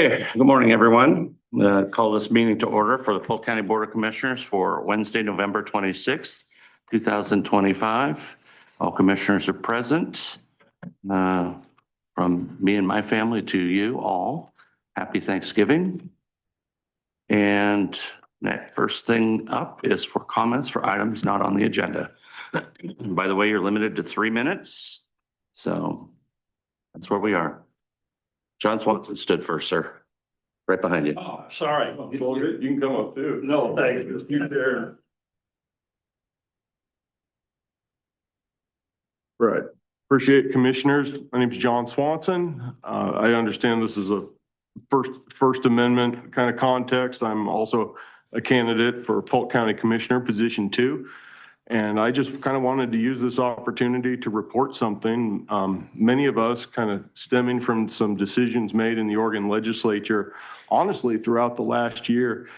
Hey, good morning, everyone. Call this meeting to order for the Polk County Board of Commissioners for Wednesday, November 26th, 2025. All commissioners are present. From me and my family to you all, happy Thanksgiving. And that first thing up is for comments for items not on the agenda. By the way, you're limited to 3 minutes. So that's where we are. John Swanson stood first, sir. Right behind you. Oh, sorry. You can come up too. No, thank you. You're there. Right. Appreciate commissioners. My name is John Swanson. I understand this is a First Amendment kind of context. I'm also a candidate for Polk County Commissioner, position 2. And I just kind of wanted to use this opportunity to report something. Many of us kind of stemming from some decisions made in the Oregon legislature, honestly, throughout the last year.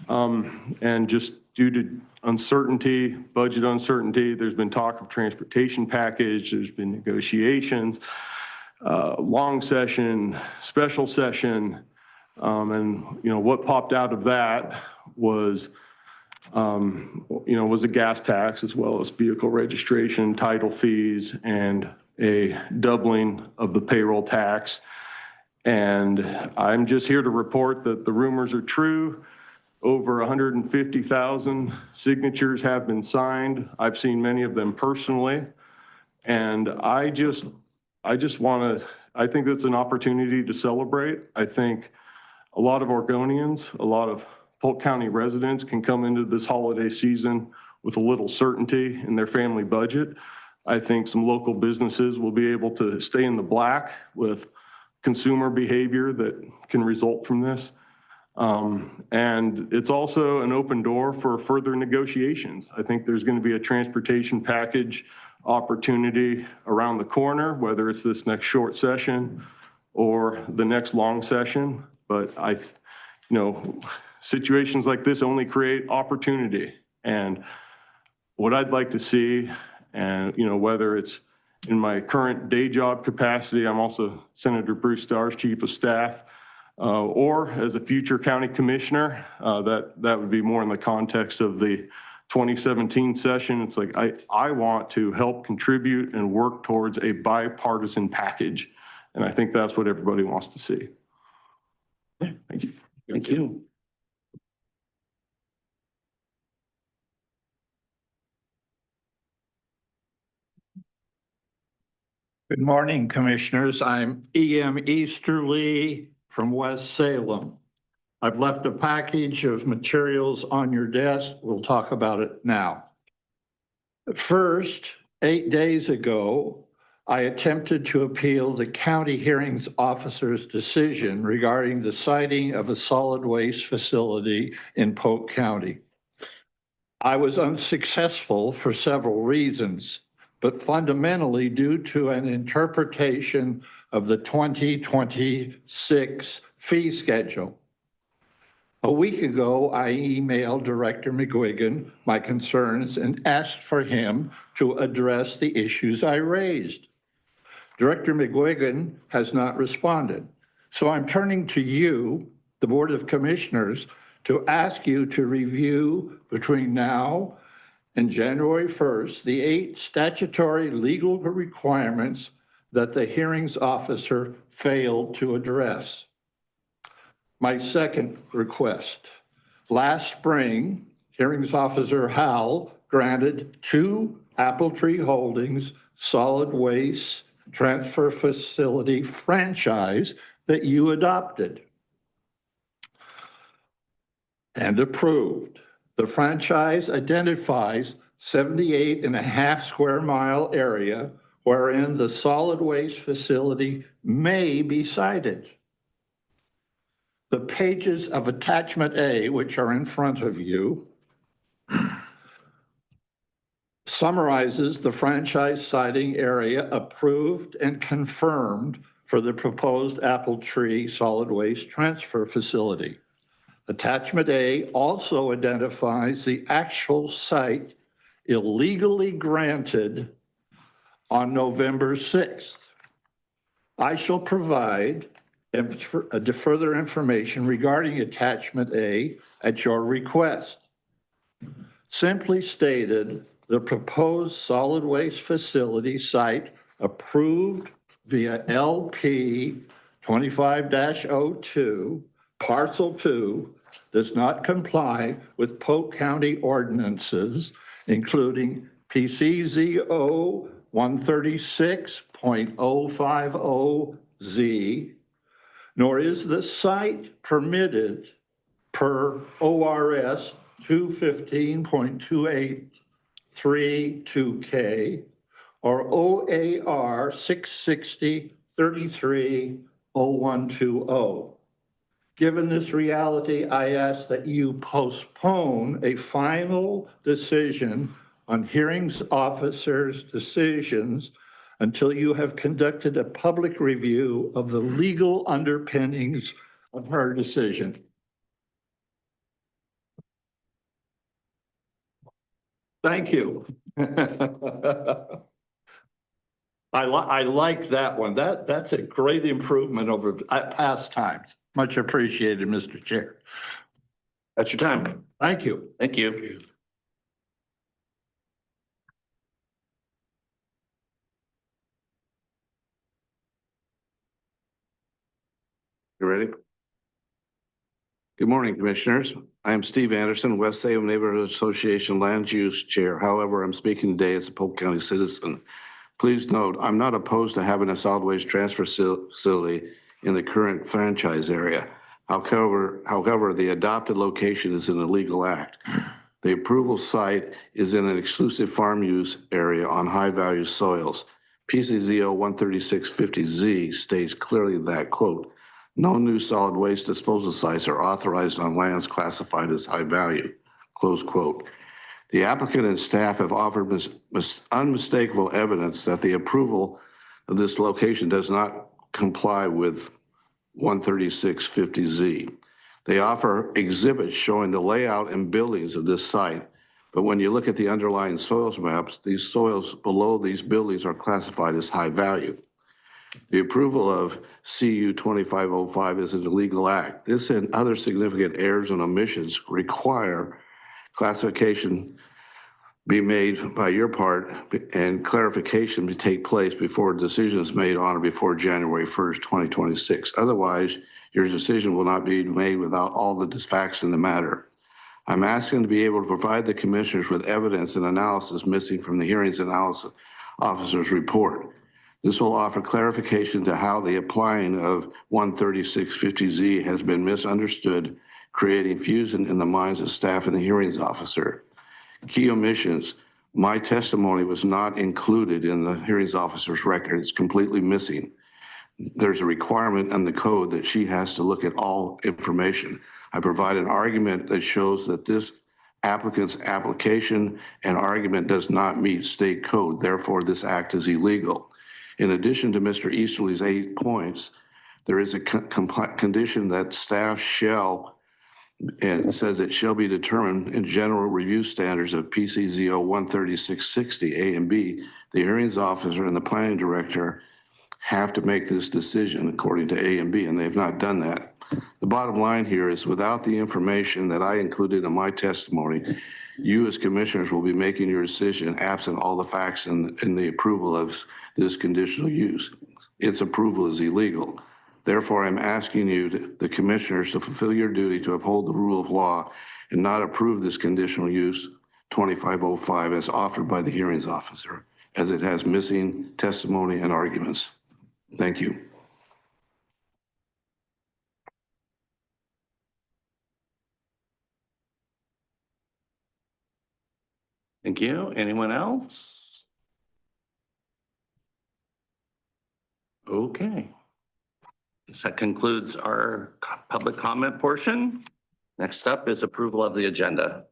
And just due to uncertainty, budget uncertainty, there's been talk of transportation package, there's been negotiations, long session, special session. And, you know, what popped out of that was was a gas tax as well as vehicle registration, title fees, and a doubling of the payroll tax. And I'm just here to report that the rumors are true. Over 150,000 signatures have been signed. I've seen many of them personally. And I think it's an opportunity to celebrate. I think a lot of Oregonians, a lot of Polk County residents can come into this holiday season with a little certainty in their family budget. I think some local businesses will be able to stay in the black with consumer behavior that can result from this. And it's also an open door for further negotiations. I think there's going to be a transportation package opportunity around the corner, whether it's this next short session or the next long session. But situations like this only create opportunity. And what I'd like to see, and whether it's in my current day job capacity, I'm also Senator Bruce Starr's chief of staff, or as a future county commissioner, that would be more in the context of the 2017 session. It's like, I want to help contribute and work towards a bipartisan package. And I think that's what everybody wants to see. Yeah, thank you. Thank you. Good morning, commissioners. I'm E.M. Easterly from West Salem. I've left a package of materials on your desk. We'll talk about it now. First, 8 days ago, I attempted to appeal the county hearings officer's decision regarding the siting of a solid waste facility in Polk County. I was unsuccessful for several reasons, but fundamentally due to an interpretation of the 2026 fee schedule. A week ago, I emailed Director McGuigan my concerns and asked for him to address the issues I raised. Director McGuigan has not responded. So I'm turning to you, the Board of Commissioners, to ask you to review between now and January 1st, the 8 statutory legal requirements that the hearings officer failed to address. My second request. Last spring, hearings officer Howell granted 2 Apple Tree Holdings solid waste transfer facility franchise that you adopted and approved. The franchise identifies 78.5 square mile area wherein the solid waste facility may be sited. The pages of attachment A, which are in front of you, summarizes the franchise siting area approved and confirmed for the proposed Apple Tree solid waste transfer facility. Attachment A also identifies the actual site illegally granted on November 6th. I shall provide further information regarding attachment A at your request. Simply stated, the proposed solid waste facility site approved via LP 25-02, Parcel 2, does not comply with Polk County ordinances, including PCZO 136.050Z, nor is the site permitted per ORS 215.283-2K or OAR 660-330120. Given this reality, I ask that you postpone a final decision on hearings officers' decisions until you have conducted a public review of the legal underpinnings of her decision. Thank you. I like that one. That's a great improvement over past times. Much appreciated, Mr. Chair. That's your time. Thank you. Thank you. You ready? Good morning, Commissioners. I am Steve Anderson, West Salem Neighborhood Association Land Use Chair. However, I'm speaking today as a Polk County citizen. Please note, I'm not opposed to having a solid waste transfer facility in the current franchise area. However, the adopted location is an illegal act. The approval site is in an exclusive farm use area on high-value soils. PCZO 13650Z states clearly that, quote, no new solid waste disposal sites are authorized on lands classified as high value, close quote. The applicant and staff have offered unmistakable evidence that the approval of this location does not comply with 13650Z. They offer exhibits showing the layout and buildings of this site, but when you look at the underlying soils maps, these soils below these buildings are classified as high value. The approval of CU 2505 is an illegal act. This and other significant errors and omissions require classification be made by your part and clarification to take place before a decision is made on or before January 1st, 2026. Otherwise, your decision will not be made without all the facts in the matter. I'm asking to be able to provide the commissioners with evidence and analysis missing from the hearings analysis officer's report. This will offer clarification to how the applying of 13650Z has been misunderstood, creating fusion in the minds of staff and the hearings officer. Key omissions. My testimony was not included in the hearings officer's record. It's completely missing. There's a requirement in the code that she has to look at all information. I provide an argument that shows that this applicant's application and argument does not meet state code. Therefore, this act is illegal. In addition to Mr. Easterly's 8 points, there is a condition that staff shall, and it says it shall be determined in general review standards of PCZO 13660 A and B. The hearings officer and the planning director have to make this decision according to A and B, and they've not done that. The bottom line here is without the information that I included in my testimony, you as commissioners will be making your decision absent all the facts in the approval of this conditional use. Its approval is illegal. Therefore, I'm asking you, the commissioners, to fulfill your duty to uphold the rule of law and not approve this conditional use 2505 as offered by the hearings officer, as it has missing testimony and arguments. Thank you. Thank you. Anyone else? Okay. That concludes our public comment portion. Next up is approval of the agenda.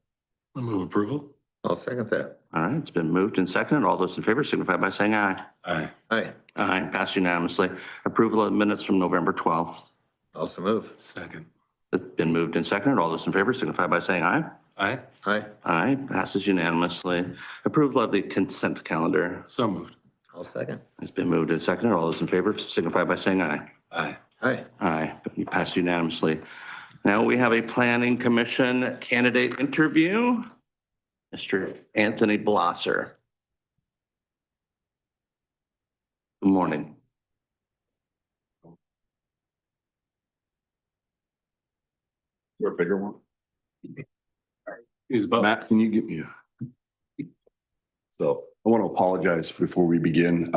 I move approval. I'll second that. All right, it's been moved and seconded. All those in favor signify by saying aye. Aye. Aye. Aye, passed unanimously. Approval of minutes from November 12th. Also move. Second. It's been moved and seconded. All those in favor signify by saying aye. Aye. Aye. Aye, passes unanimously. Approval of the consent calendar. So moved. I'll second. It's been moved and seconded. All those in favor signify by saying aye. Aye. Aye. Aye, you pass unanimously. Now we have a planning commission candidate interview. Mr. Anthony Blosser. Good morning. Your bigger one? He's about. Matt, can you give me So I want to apologize before we begin.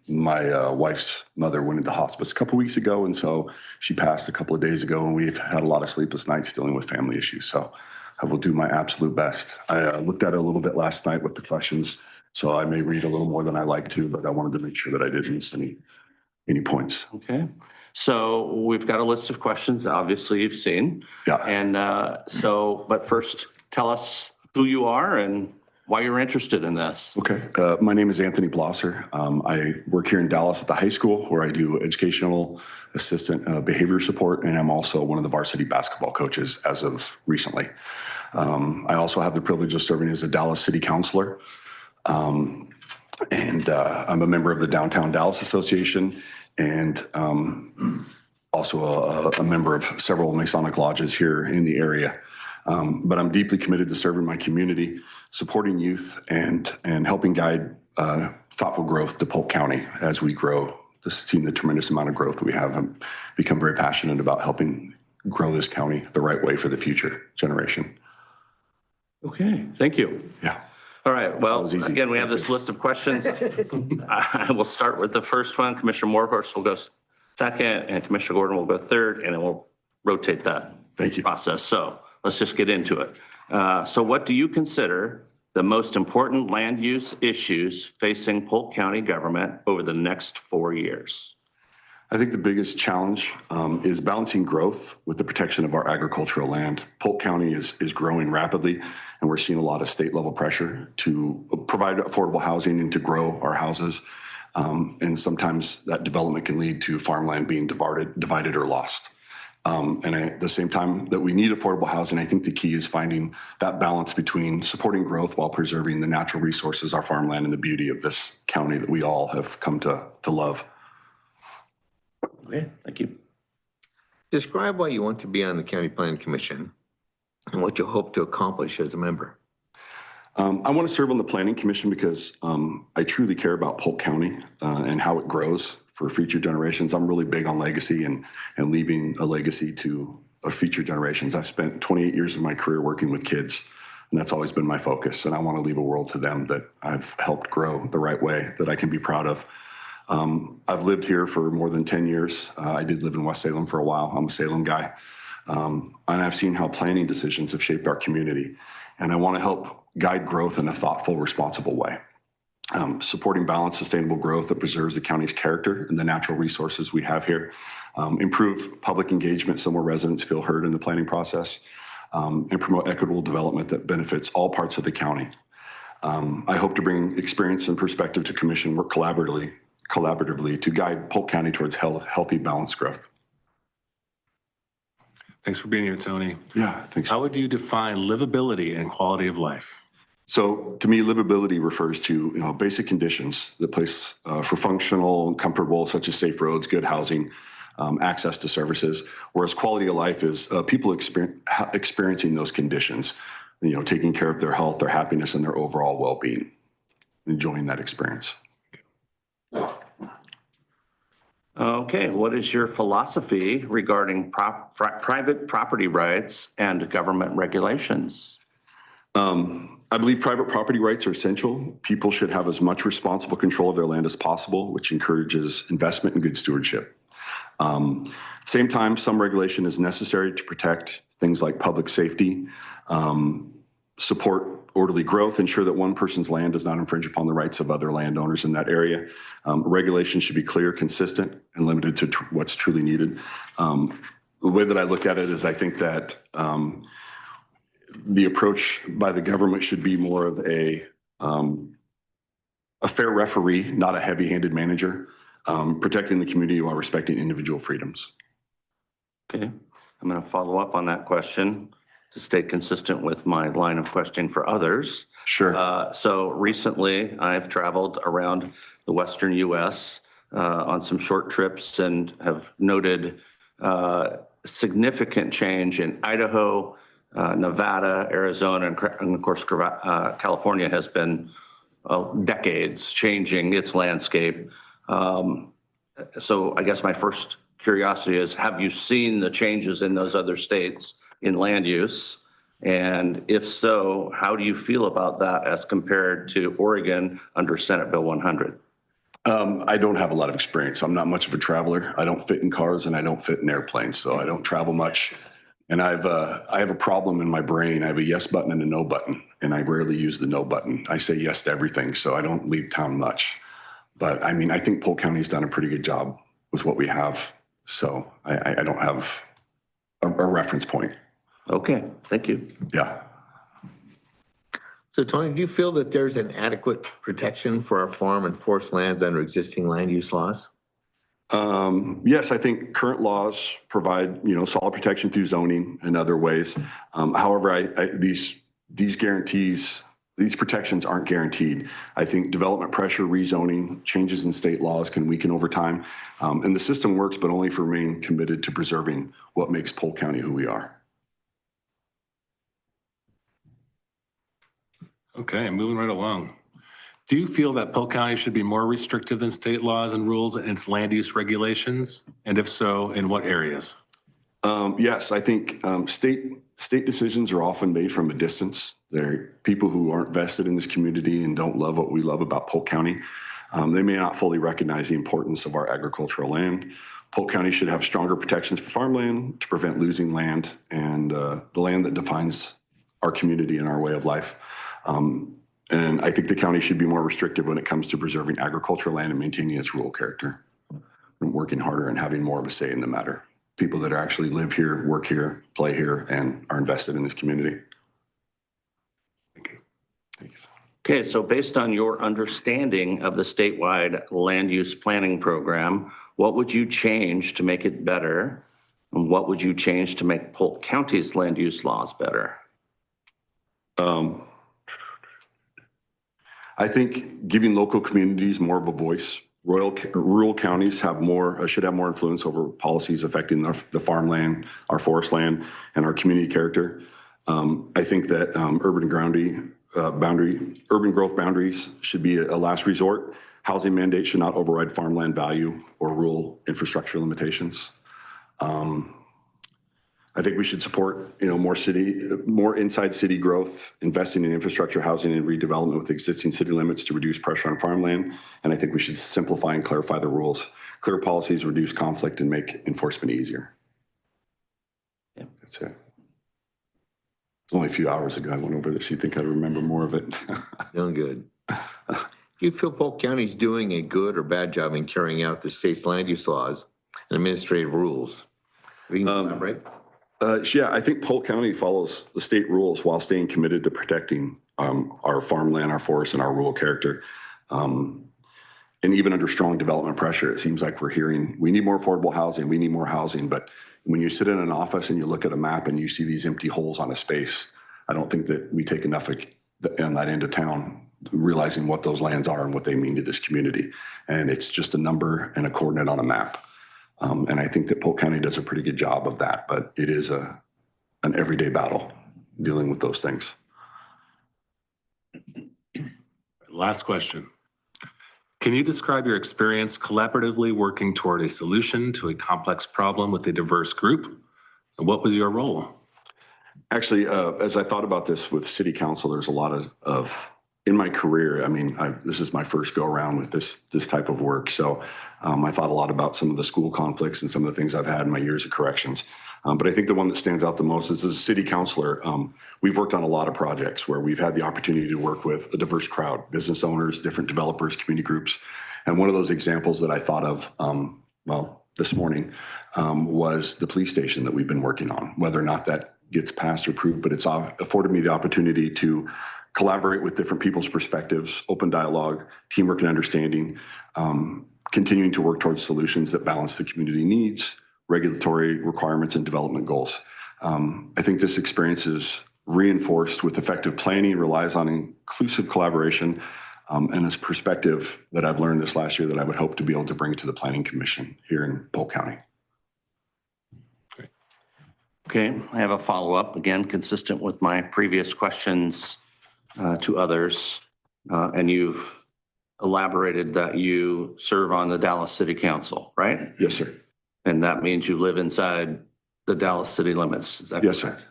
My wife's mother went into hospice a couple weeks ago, and so she passed a couple of days ago, and we've had a lot of sleepless nights dealing with family issues. So I will do my absolute best. I looked at it a little bit last night with the questions, so I may read a little more than I like to, but I wanted to make sure that I didn't miss any points. Okay, so we've got a list of questions, obviously you've seen. Yeah. And but first, tell us who you are and why you're interested in this. Okay. My name is Anthony Blosser. I work here in Dallas at the high school where I do educational assistant behavior support, and I'm also one of the varsity basketball coaches as of recently. I also have the privilege of serving as a Dallas City Councilor. And I'm a member of the Downtown Dallas Association and also a member of several Masonic lodges here in the area. But I'm deeply committed to serving my community, supporting youth, and helping guide thoughtful growth to Polk County as we grow. Seeing the tremendous amount of growth that we have, I've become very passionate about helping grow this county the right way for the future generation. Okay, thank you. Yeah. All right, well, was easy. again, we have this list of questions. I will start with the first one. Commissioner Moorhorse will go second, and Commissioner Gordon will go third, and then we'll rotate that process. So let's just get into it. So what do you consider the most important land use issues facing Polk County government over the next 4 years? I think the biggest challenge is balancing growth with the protection of our agricultural land. Polk County is growing rapidly, and we're seeing a lot of state level pressure to provide affordable housing and to grow our houses. And sometimes that development can lead to farmland being divided or lost. And at the same time that we need affordable housing, I think the key is finding that balance between supporting growth while preserving the natural resources, our farmland, and the beauty of this county that we all have come to love. Okay, thank you. Describe why you want to be on the County Planning Commission and what you hope to accomplish as a member. I want to serve on the Planning Commission because I truly care about Polk County and how it grows for future generations. I'm really big on legacy and leaving a legacy to future generations. I've spent 28 years of my career working with kids, and that's always been my focus. And I want to leave a world to them that I've helped grow the right way, that I can be proud of. I've lived here for more than 10 years. I did live in West Salem for a while. I'm a Salem guy. And I've seen how planning decisions have shaped our community. And I want to help guide growth in a thoughtful, responsible way. Supporting balanced, sustainable growth that preserves the county's character and the natural resources we have here. Improve public engagement so more residents feel heard in the planning process. And promote equitable development that benefits all parts of the county. I hope to bring experience and perspective to commission, work collaboratively to guide Polk County towards healthy, balanced growth. Thanks for being here, Tony. Yeah, thanks. How would you define livability and quality of life? So to me, livability refers to basic conditions that place for functional and comfortable, such as safe roads, good housing, access to services. Whereas quality of life is people experiencing those conditions, taking care of their health, their happiness, and their overall well-being, enjoying that experience. Okay, what is your philosophy regarding private property rights and government regulations? I believe private property rights are essential. People should have as much responsible control of their land as possible, which encourages investment and good stewardship. Same time, some regulation is necessary to protect things like public safety, support orderly growth, ensure that one person's land does not infringe upon the rights of other landowners in that area. Regulation should be clear, consistent, and limited to what's truly needed. The way that I look at it is I think that the approach by the government should be more of a fair referee, not a heavy-handed manager, protecting the community while respecting individual freedoms. Okay, I'm going to follow up on that question to stay consistent with my line of questioning for others. Sure. So recently I've traveled around the Western US on some short trips and have noted significant change in Idaho, Nevada, Arizona, and of course, California has been decades changing its landscape. So I guess my first curiosity is, have you seen the changes in those other states in land use? And if so, how do you feel about that as compared to Oregon under Senate Bill 100? I don't have a lot of experience. I'm not much of a traveler. I don't fit in cars and I don't fit in airplanes, so I don't travel much. And I have a problem in my brain. I have a yes button and a no button, and I rarely use the no button. I say yes to everything, so I don't leave town much. But I mean, I think Polk County's done a pretty good job with what we have, so I don't have a reference point. Okay, thank you. Yeah. So Tony, do you feel that there's an adequate protection for our farm and forest lands under existing land use laws? Yes, I think current laws provide, solid protection through zoning and other ways. However, these guarantees, these protections aren't guaranteed. I think development pressure, rezoning, changes in state laws can weaken over time. And the system works, but only if we remain committed to preserving what makes Polk County who we are. Okay, moving right along. Do you feel that Polk County should be more restrictive than state laws and rules in its land use regulations? And if so, in what areas? Yes, I think state decisions are often made from a distance. They're people who aren't vested in this community and don't love what we love about Polk County. They may not fully recognize the importance of our agricultural land. Polk County should have stronger protections for farmland to prevent losing land and the land that defines our community and our way of life. And I think the county should be more restrictive when it comes to preserving agricultural land and maintaining its rural character, and working harder and having more of a say in the matter. People that actually live here, work here, play here, and are invested in this community. Thank you. Thanks. Okay, so based on your understanding of the statewide land use planning program, what would you change to make it better? And what would you change to make Polk County's land use laws better? I think giving local communities more of a voice. Rural counties should have more influence over policies affecting the farmland, our forest land, and our community character. I think that urban growth boundaries should be a last resort. Housing mandates should not override farmland value or rural infrastructure limitations. I think we should support, more inside city growth, investing in infrastructure, housing, and redevelopment with existing city limits to reduce pressure on farmland. And I think we should simplify and clarify the rules. Clear policies reduce conflict and make enforcement easier. Yeah. That's it. It's only a few hours ago I went over this. You'd think I'd remember more of it. Doing good. Do you feel Polk County's doing a good or bad job in carrying out the state's land use laws and administrative rules? We can elaborate. Yeah, I think Polk County follows the state rules while staying committed to protecting our farmland, our forests, and our rural character. And even under strong development pressure, it seems like we're hearing, we need more affordable housing, we need more housing. But when you sit in an office and you look at a map and you see these empty holes on a space, I don't think that we take enough on that end of town, realizing what those lands are and what they mean to this community. And it's just a number and a coordinate on a map. And I think that Polk County does a pretty good job of that, but it is an everyday battle dealing with those things. Last question. Can you describe your experience collaboratively working toward a solution to a complex problem with a diverse group? And what was your role? Actually, as I thought about this with city council, there's a lot of in my career, I mean, this is my first go around with this type of work. So I thought a lot about some of the school conflicts and some of the things I've had in my years of corrections. But I think the one that stands out the most is as a city councilor, we've worked on a lot of projects where we've had the opportunity to work with a diverse crowd, business owners, different developers, community groups. And one of those examples that I thought of, this morning was the police station that we've been working on, whether or not that gets passed or approved, but it's afforded me the opportunity to collaborate with different people's perspectives, open dialogue, teamwork and understanding, continuing to work towards solutions that balance the community needs, regulatory requirements, and development goals. I think this experience is reinforced with effective planning, relies on inclusive collaboration, and this perspective that I've learned this last year that I would hope to be able to bring to the Planning Commission here in Polk County. Okay, I have a follow-up, again, consistent with my previous questions to others. And you've elaborated that you serve on the Dallas City Council, right? Yes, sir. And that means you live inside the Dallas city limits, is that Yes, correct? sir.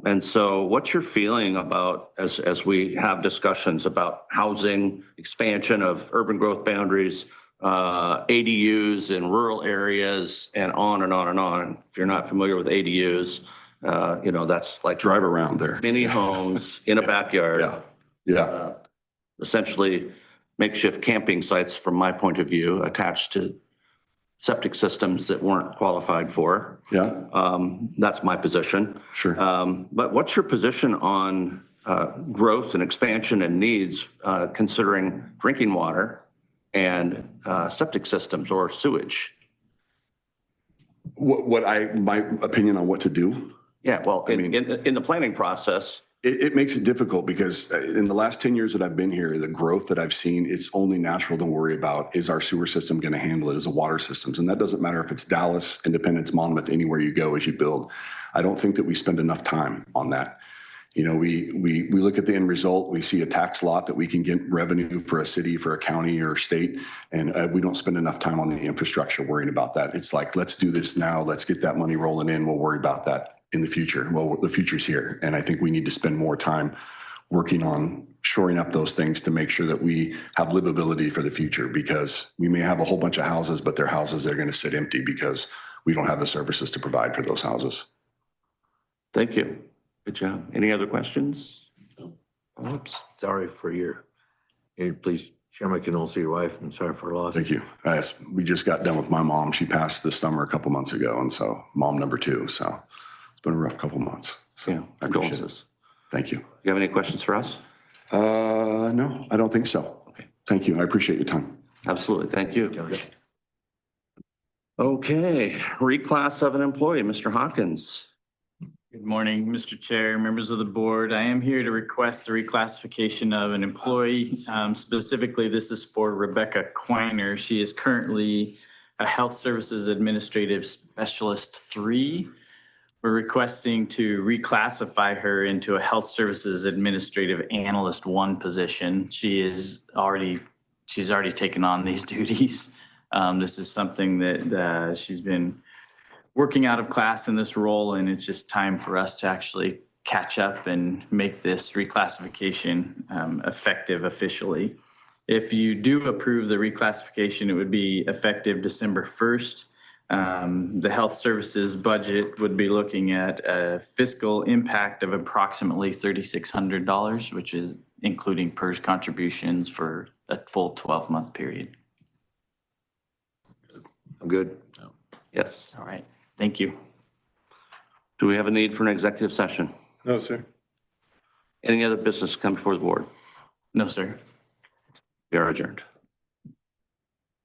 And so what's your feeling about, as we have discussions about housing, expansion of urban growth boundaries, ADUs in rural areas, and on and on and on? If you're not familiar with ADUs, that's like Drive around there. mini homes in a backyard. Yeah, yeah, Essentially makeshift camping sites, from my point of view, attached to septic systems that weren't qualified for. yeah, That's my position. sure. But what's your position on growth and expansion and needs considering drinking water and septic systems or sewage? My opinion on what to do? Yeah, well, I mean- in the planning process, It makes it difficult because in the last 10 years that I've been here, the growth that I've seen, it's only natural to worry about, is our sewer system going to handle it as a water systems? And that doesn't matter if it's Dallas, Independence, Monmouth, anywhere you go as you build. I don't think that we spend enough time on that. You know, we look at the end result, we see a tax lot that we can get revenue for a city, for a county or state, and we don't spend enough time on the infrastructure worrying about that. It's like, let's do this now, let's get that money rolling in, we'll worry about that in the future. Well, the future's here. And I think we need to spend more time working on shoring up those things to make sure that we have livability for the future, because we may have a whole bunch of houses, but they're houses that are going to sit empty because we don't have the services to provide for those houses. thank you. Good job. Any other questions? Oops. Sorry for please share my condolences to your wife, and sorry for her loss. Thank you. We just got done with my mom. She passed this summer a couple months ago. And so mom number 2. So it's been a rough couple months. So Yeah, I appreciate it. condolences. Thank you. You have any questions for us? No, I don't think so. Okay. Thank you. I appreciate your time. Absolutely. Thank you. Okay, reclass of an employee, Mr. Hawkins. Good morning, Mr. Chair, members of the board. I am here to request the reclassification of an employee. Specifically, this is for Rebecca Quiner. She is currently a Health Services Administrative Specialist 3. We're requesting to reclassify her into a Health Services Administrative Analyst 1 position. She's already taken on these duties. This is something that she's been working out of class in this role, and it's just time for us to actually catch up and make this reclassification effective officially. If you do approve the reclassification, it would be effective December 1st. The health services budget would be looking at a fiscal impact of approximately $3,600, which is including PERS contributions for a full 12-month period. I'm good. Yes. All right, thank you. Do we have a need for an executive session? No, sir. Any other business come before the board? No, sir. We are adjourned.